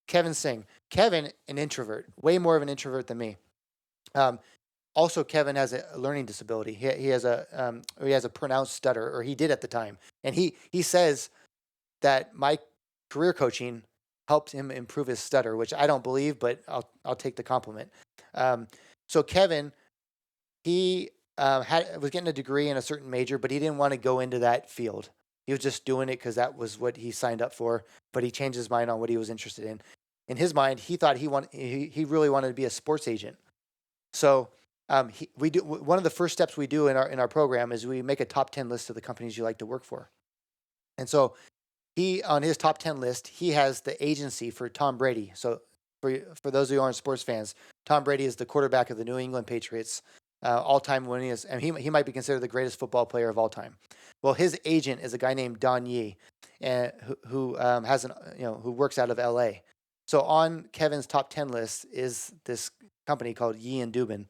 Kevin Singh. Kevin, an introvert, way more of an introvert than me. Um, Also, Kevin has a learning disability. He has a pronounced stutter, or he did at the time. And he says that my career coaching helped him improve his stutter, which I don't believe, but I'll take the compliment. Um, so Kevin, he was getting a degree in a certain major, but he didn't want to go into that field. He was just doing it because that was what he signed up for. But he changed his mind on what he was interested in. In his mind, he thought he really wanted to be a sports agent. So we do one of the first steps we do in our program is we make a top 10 list of the companies you like to work for. And so he, on his top 10 list, he has the agency for Tom Brady. So for those of you who aren't sports fans, Tom Brady is the quarterback of the New England Patriots, all-time winningest, and he might be considered the greatest football player of all time. Well, his agent is a guy named Don Yee, who who works out of L.A. So on Kevin's top 10 list is this company called Yee and Dubin.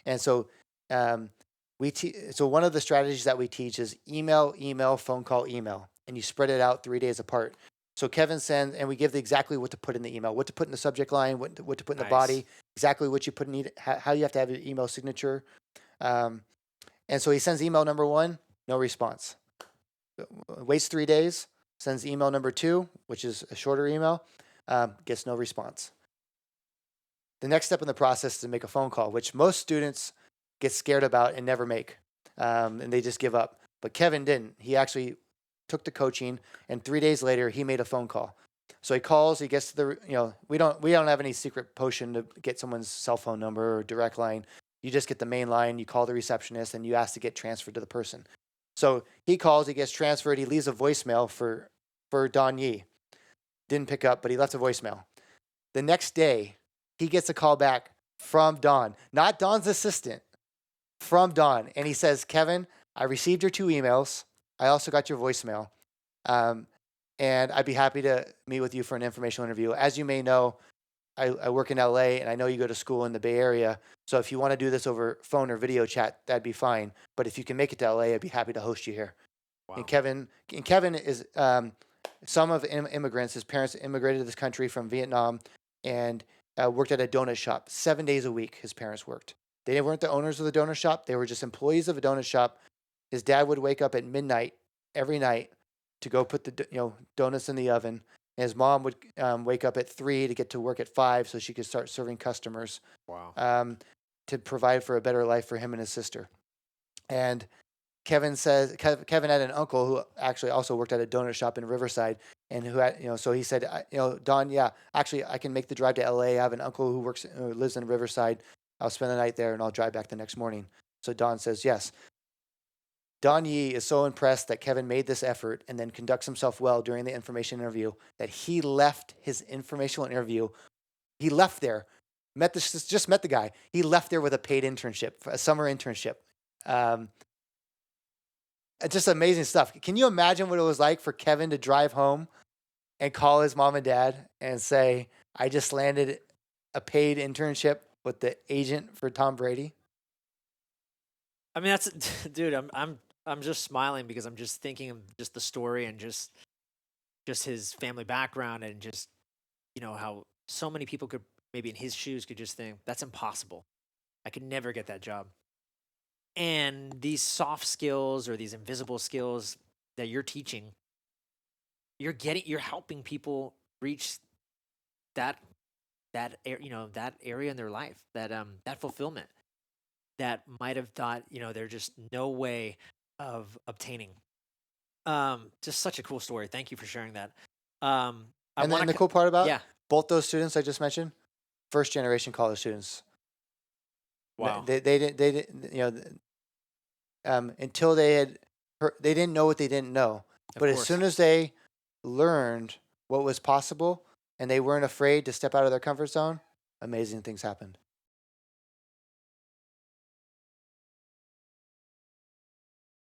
And so so one of the strategies that we teach is email, phone call, email, and you spread it out 3 days apart. So Kevin sends, and we give exactly what to put in the email, what to put in the subject line, what to put in the body, exactly what you put in, how you have to have your email signature. And so he sends email number 1, no response. Waits 3 days, sends email number 2, which is a shorter email, gets no response. The next step in the process is to make a phone call, which most students get scared about and never make, and they just give up. But Kevin didn't. He actually took the coaching, and 3 days later, he made a phone call. So he calls. He gets to the we don't have any secret potion to get someone's cell phone number or direct line. You just get the main line. You call the receptionist, and you ask to get transferred to the person. So he calls. He gets transferred. He leaves a voicemail for Don Yee. Didn't pick up, but he left a voicemail. The next day, he gets a call back from Don, not Don's assistant, from Don. And he says, Kevin, I received your 2 emails. I also got your voicemail. And I'd be happy to meet with you for an informational interview. As you may know, I work in LA, and I know you go to school in the Bay Area. So if you want to do this over phone or video chat, that'd be fine. But if you can make it to LA, I'd be happy to host you here. Wow. And Kevin is some of immigrants. His parents immigrated to this country from Vietnam, and worked at a donut shop 7 days a week. His parents worked. They weren't the owners of the donut shop. They were just employees of a donut shop. His dad would wake up at midnight every night to go put the donuts in the oven. And his mom would wake up at 3 to get to work at 5 so she could start serving customers. Wow. To provide for a better life for him and his sister. And Kevin says Kevin had an uncle who actually also worked at a donut shop in Riverside, and who had so he said, Don, yeah, actually I can make the drive to LA. I have an uncle who lives in Riverside. I'll spend the night there and I'll drive back the next morning. So Don says yes. Don Yee is so impressed that Kevin made this effort and then conducts himself well during the information interview that he left his informational interview. He left there, met the guy. He left there with a paid internship, a summer internship. Just amazing stuff. Can you imagine what it was like for Kevin to drive home and call his mom and dad and say, I just landed a paid internship with the agent for Tom Brady? I mean, that's, dude, I'm just smiling because I'm just thinking of just the story and just his family background, and just, how so many people could maybe in his shoes could just think that's impossible. I could never get that job. And these soft skills or these invisible skills that you're teaching, you're helping people reach that area in their life, that fulfillment that might have thought, there's just no way of obtaining. Just such a cool story. Thank you for sharing that. And the cool part about both those students I just mentioned, first generation college students. Wow. They didn't, until they didn't know what they didn't know. But as soon as they learned what was possible and they weren't afraid to step out of their comfort zone, amazing things happened.